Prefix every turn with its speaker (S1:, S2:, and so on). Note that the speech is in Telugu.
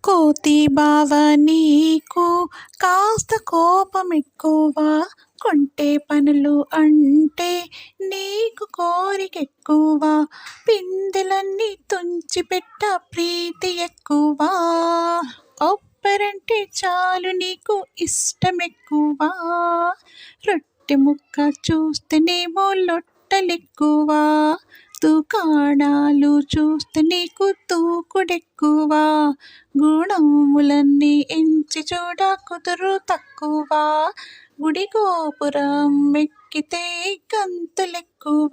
S1: కోతి బావ నీకు కాస్త కోపమెక్కువ, కొంటె పనులు అంటే నీకు కోరికెక్కువ, పిందెలన్నీ తుంచిపెట్ట ప్రీతి ఎక్కువ, కొబ్బరంటే చాలు నీకు ఇష్టమెక్కువ, రొట్టె ముక్క చూస్తేనేమో లొట్టలెక్కువ, దుకాణాలు చూస్తే నీకు తూకుడెక్కువ, గుణములన్నీ ఎంచి చూడ కుదురు తక్కువ, గుడి గోపురం ఎక్కితే గంతులెక్కువ.